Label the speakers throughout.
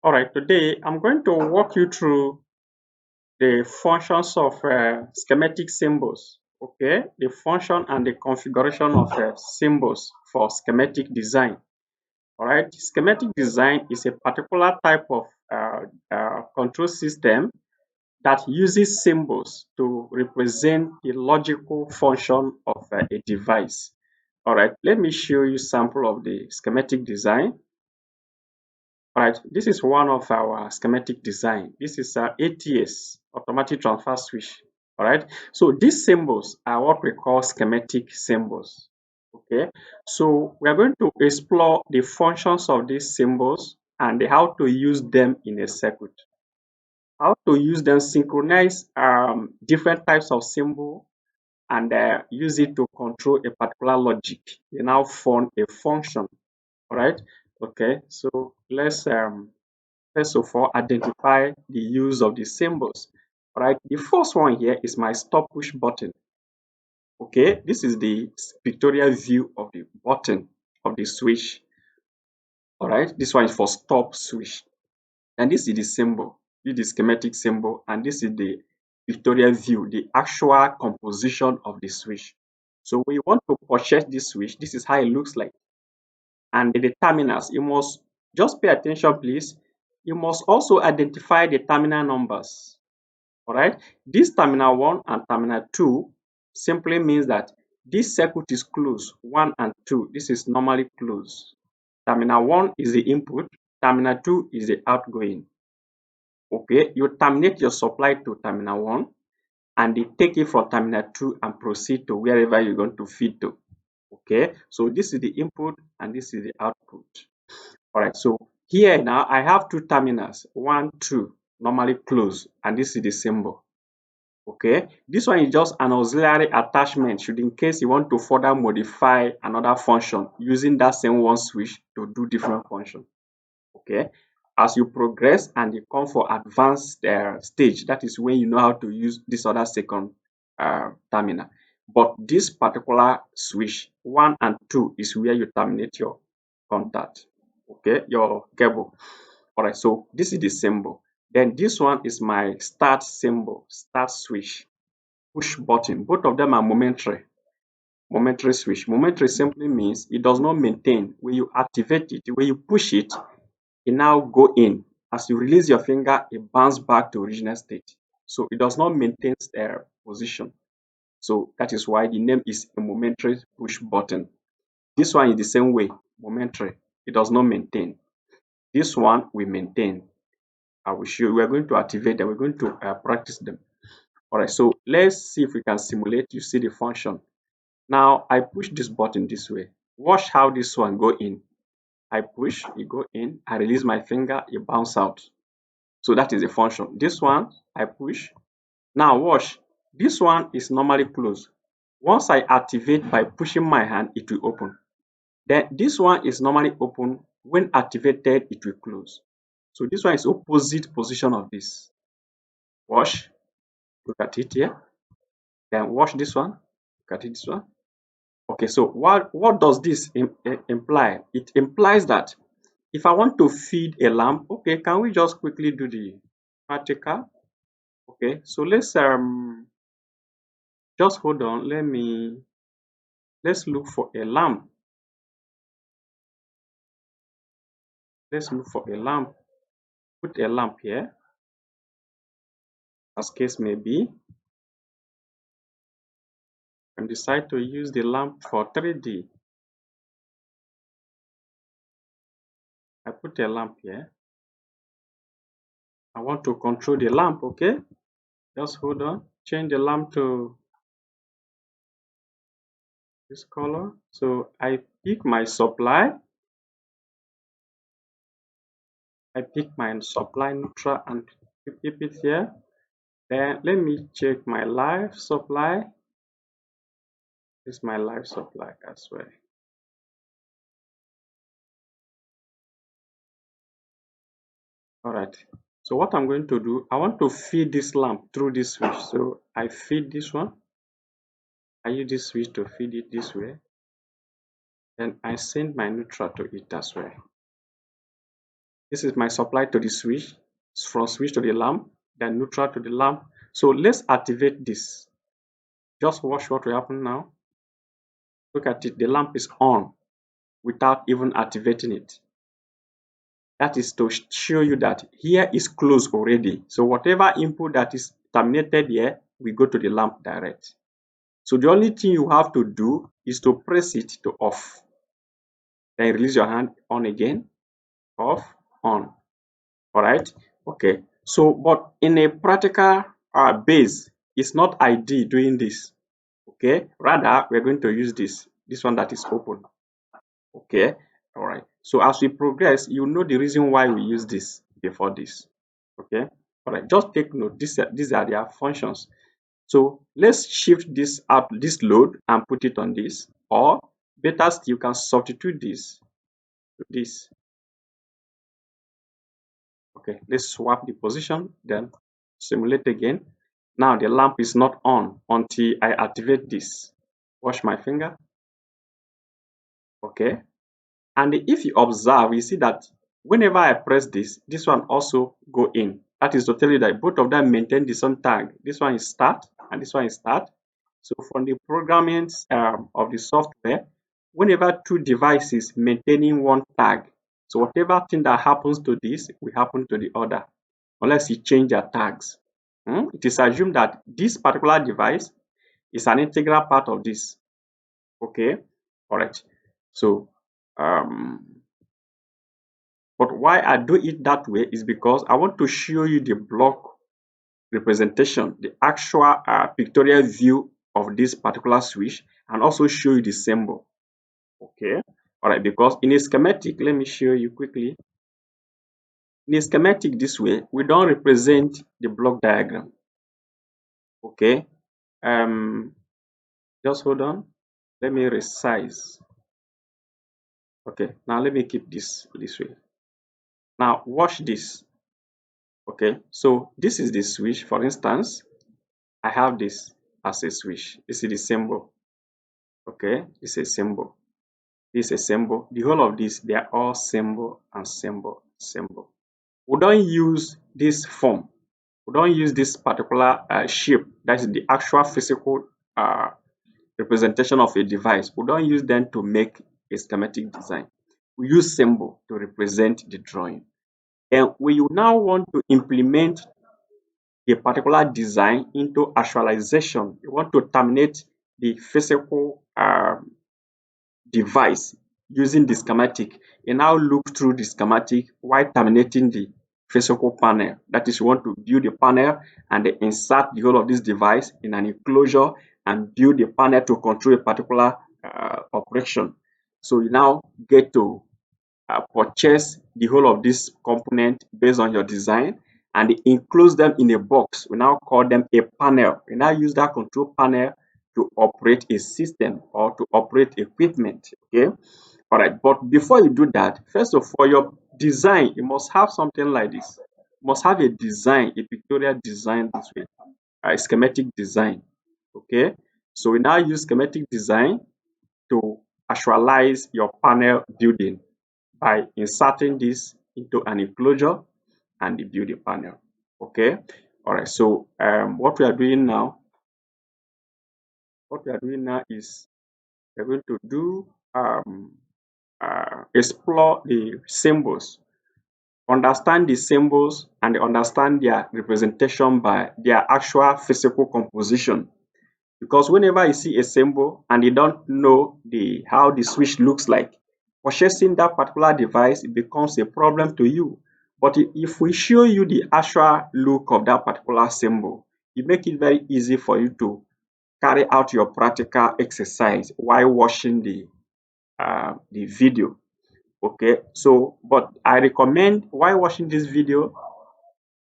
Speaker 1: All right, today I'm going to walk you through the functions of schematic symbols. Okay, the function and the configuration of symbols for schematic design. All right, schematic design is a particular type of control system that uses symbols to represent the logical function of a device. All right, let me show you sample of the schematic design. All right, this is one of our schematic design. This is ATS, automatic transfer switch. All right, so these symbols are what we call schematic symbols. Okay, so we are going to explore the functions of these symbols and how to use them in a circuit. How to use them, synchronize different types of symbol and use it to control a particular logic. You now form a function. All right. Okay, so let's first of all, identify the use of the symbols. All right, the first one here is my stop push button. Okay, this is the pictorial view of the button of the switch. All right, this one is for stop switch. And this is the symbol, this is the schematic symbol, and this is the pictorial view, the actual composition of the switch. So when you want to purchase this switch, this is how it looks like. And the terminals, you must just pay attention, please. You must also identify the terminal numbers. All right. This terminal 1 and terminal 2 simply means that this circuit is closed. 1 and 2, this is normally closed. Terminal 1 is the input, terminal 2 is the outgoing. Okay, you terminate your supply to terminal 1 and they take it from terminal 2 and proceed to wherever you're going to feed to. Okay, so this is the input and this is the output. All right, so here now I have two terminals, 1, 2, normally closed, and this is the symbol. Okay, this one is just an auxiliary attachment should in case you want to further modify another function using that same one switch to do different function. Okay, as you progress and you come for advanced stage, that is when you know how to use this other second terminal. But this particular switch 1 and 2 is where you terminate your contact. Okay, your cable. All right, so this is the symbol. Then this one is my start symbol, start switch, push button. Both of them are momentary. Momentary switch. Momentary simply means it does not maintain. When you activate it, when you push it, it now go in. As you release your finger, it bounce back to original state. So it does not maintain position. So that is why the name is a momentary push button. This one is the same way, momentary. It does not maintain. This one we maintain. I will show you. We are going to activate them. We're going to practice them. All right. So let's see if we can simulate. You see the function. Now I push this button this way. Watch how this one go in. I push, it go in. I release my finger, it bounce out. So that is the function. This one, I push. Now watch. This one is normally closed. Once I activate by pushing my hand, it will open. Then this one is normally open. When activated, it will close. So this one is opposite position of this. Watch. Look at it here. Then watch this one. Look at it, this one. Okay, so what does this imply? It implies that if I want to feed a lamp, okay, can we just quickly do the practical? Okay, so just hold on. Let's look for a lamp. Let's look for a lamp. Put a lamp here, as case may be, and decide to use the lamp for 3D. I put a lamp here. I want to control the lamp, okay? Just hold on. Change the lamp to this color. So I pick my supply. I pick my supply neutral and keep it here. Then let me check my live supply. This is my live supply as well. All right. So what I'm going to do, I want to feed this lamp through this switch. So I feed this one. I use this switch to feed it this way. Then I send my neutral to it as well. This is my supply to the switch, from switch to the lamp, then neutral to the lamp. So let's activate this. Just watch what will happen now. Look at it, the lamp is on without even activating it. That is to show you that here is closed already. So whatever input that is terminated here, we go to the lamp direct. So the only thing you have to do is to press it to off. Then release your hand, on again, off, on. All right. Okay. So, but in a practical base, it's not ideal doing this. Okay. Rather, we're going to use this one that is open. Okay. All right. So as we progress, you know the reason why we use this before this. Okay. All right. Just take note. These are their functions. So let's shift this up, this load, and put it on this. Or better still, you can substitute this to this. Okay, let's swap the position, then simulate again. Now the lamp is not on until I activate this. Wash my finger. Okay. And if you observe, you see that whenever I press this one also go in. That is to tell you that both of them maintain the same tag. This one is start and this one is start. So from the programming of the software, whenever two devices maintaining one tag, so whatever thing that happens to this will happen to the other, unless you change their tags. It is assumed that this particular device is an integral part of this. Okay, all right. So, but why I do it that way is because I want to show you the block representation, the actual pictorial view of this particular switch, and also show you the symbol. Okay, all right. Because in a schematic, let me show you quickly. In a schematic this way, we don't represent the block diagram. Okay, just hold on. Let me resize. Okay, now let me keep this way. Now watch this. Okay, so this is the switch. For instance, I have this as a switch. This is the symbol. Okay, this is a symbol. This is a symbol. The whole of this, they are all symbol and symbol, symbol. We don't use this form. We don't use this particular shape. That is the actual physical representation of a device. We don't use them to make a schematic design. We use symbol to represent the drawing. And when you now want to implement a particular design into actualization, you want to terminate the physical device using the schematic. You now look through the schematic while terminating the physical panel. That is, you want to build the panel and then insert the whole of this device in an enclosure and build the panel to control a particular operation. So you now get to purchase the whole of this component based on your design and enclose them in a box. We now call them a panel. We now use that control panel to operate a system or to operate equipment. Okay. All right. But before you do that, first of all, your design, you must have something like this. You must have a design, a pictorial design this way, a schematic design. Okay. So we now use schematic design to actualize your panel building by inserting this into an enclosure and the build a panel. Okay. All right. So what we are doing now is we're going to do explore the symbols, understand the symbols, and understand their representation by their actual physical composition. Because whenever you see a symbol and you don't know how the switch looks like, purchasing that particular device becomes a problem to you. But if we show you the actual look of that particular symbol, it makes it very easy for you to carry out your practical exercise while watching the video. Okay, so but I recommend while watching this video,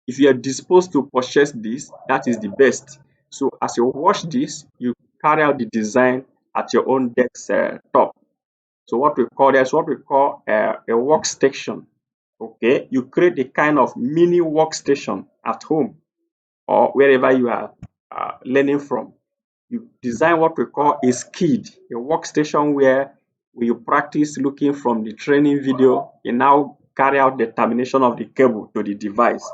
Speaker 1: if you are disposed to purchase this, that is the best. So as you watch this, you carry out the design at your own desktop. So what we call a workstation. Okay, you create a kind of mini workstation at home or wherever you are learning from. You design what we call a skid, a workstation where you practice looking from the training video. You now carry out the termination of the cable to the device.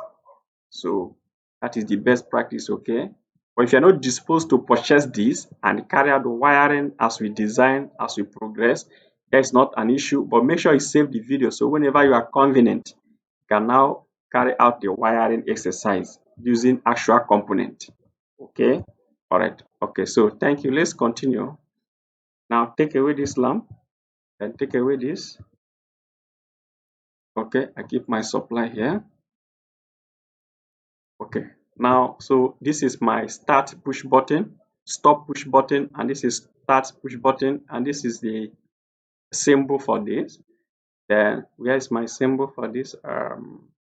Speaker 1: So that is the best practice, okay? But if you're not disposed to purchase this and carry out the wiring as we design, as we progress, that's not an issue. But make sure you save the video so whenever you are convenient, you can now carry out the wiring exercise using actual component. Okay? All right. Okay, so thank you. Let's continue. Now take away this lamp and take away this. Okay, I keep my supply here. Okay, now so this is my start push button, stop push button, and this is start push button, and this is the symbol for this. Then where is my symbol for this?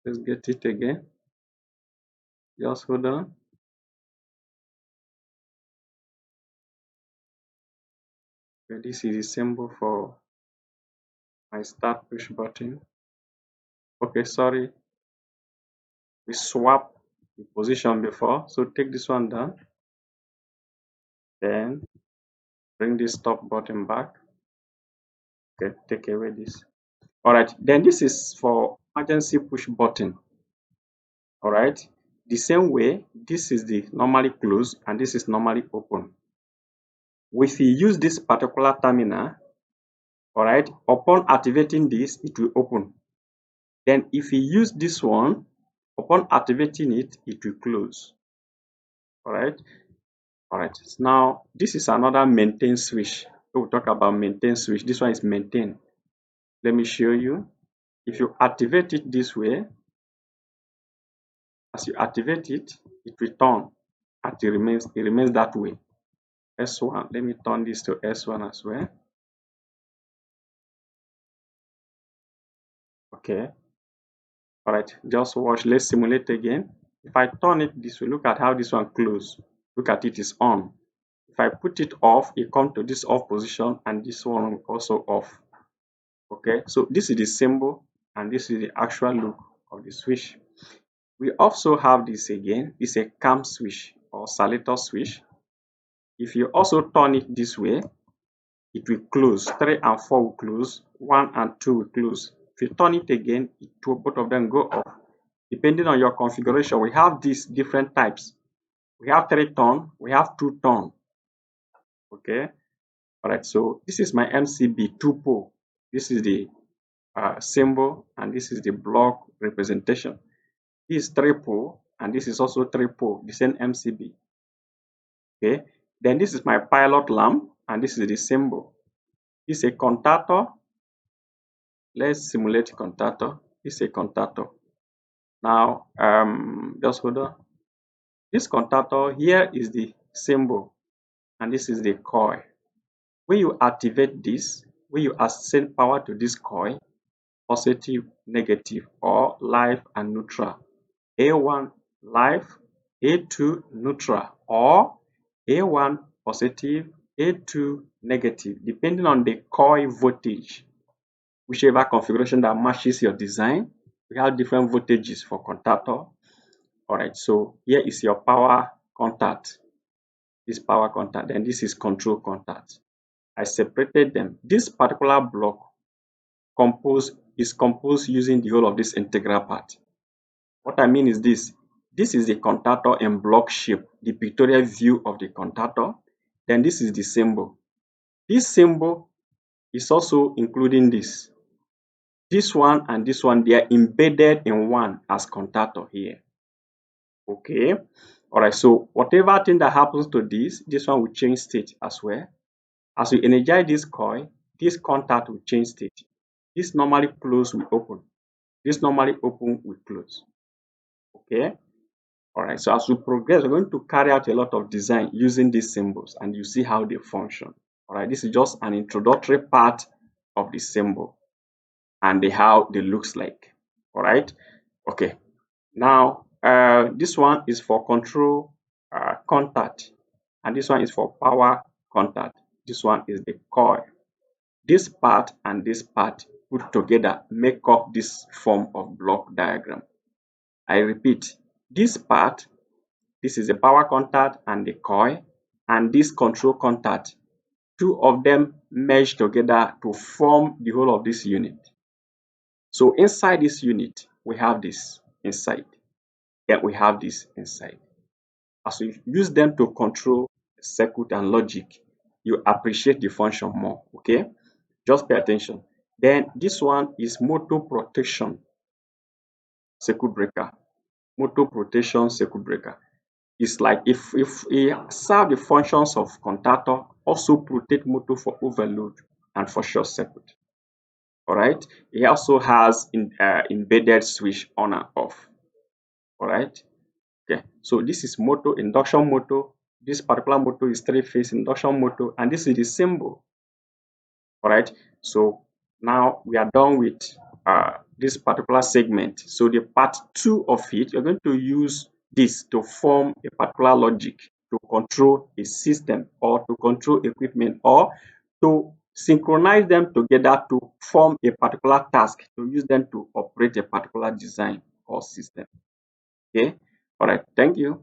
Speaker 1: Let's get it again. Just hold on. Okay, this is the symbol for my start push button. Okay, sorry, we swap the position before, so take this one down. Then bring this stop button back. Okay, take away this. All right, then this is for emergency push button. All right, the same way, this is the normally closed and this is normally open. If you use this particular terminal, all right, upon activating this, it will open. Then if you use this one, upon activating it, it will close. All right. All right. Now, this is another maintain switch. We'll talk about maintain switch. This one is maintain. Let me show you. If you activate it this way, as you activate it, it will turn and it remains that way. S1, let me turn this to S1 as well. Okay. All right, just watch. Let's simulate again. If I turn it this way, look at how this one close. Look at it is on. If I put it off, it comes to this off position and this one also off. Okay, so this is the symbol and this is the actual look of the switch. We also have this again. It's a cam switch or selector switch. If you also turn it this way, it will close. 3 and 4 will close. 1 and 2 will close. If you turn it again, both of them go off. Depending on your configuration, we have these different types. We have 3 turn, we have 2 turn. Okay. All right. So this is my MCB 2 pole. This is the symbol and this is the block representation. This is 3 pole and this is also 3 pole, the same MCB. Okay. Then this is my pilot lamp and this is the symbol. This is a contactor. Let's simulate contactor. This is a contactor. Now, just hold on. This contactor here is the symbol and this is the coil. When you activate this, when you send power to this coil, positive, negative, or live and neutral. A1 live, A2 neutral, or A1 positive, A2 negative, depending on the coil voltage. Whichever configuration that matches your design, we have different voltages for contactor. All right, so here is your power contact. This power contact, and this is control contact. I separated them. This particular block is composed using the whole of this integral part. What I mean is this. This is the contactor in block shape, the pictorial view of the contactor. Then this is the symbol. This symbol is also including this. This one and this one, they are embedded in one as contactor here. Okay. All right. So whatever thing that happens to this one will change state as well. As we energize this coil, this contact will change state. This normally close will open. This normally open will close. Okay. All right. So as we progress, we're going to carry out a lot of design using these symbols, and you see how they function. All right. This is just an introductory part of the symbol and how they looks like. All right. Okay. Now, this one is for control contact, and this one is for power contact. This one is the coil. This part and this part put together make up this form of block diagram. I repeat, this part, this is the power contact and the coil, and this control contact. Two of them merge together to form the whole of this unit. So inside this unit, we have this inside. Then we have this inside. As we use them to control circuit and logic, you appreciate the function more. Okay, just pay attention. Then this one is motor protection circuit breaker. Motor protection circuit breaker. It's like if it serve the functions of contactor, also protect motor for overload and for short circuit. All right. It also has embedded switch on and off. All right. Okay. So this is motor, induction motor. This particular motor is three-phase induction motor, and this is the symbol. All right. So now we are done with this particular segment. So the part two of it, you're going to use this to form a particular logic to control a system or to control equipment or to synchronize them together to form a particular task to use them to operate a particular design or system. Okay. All right. Thank you.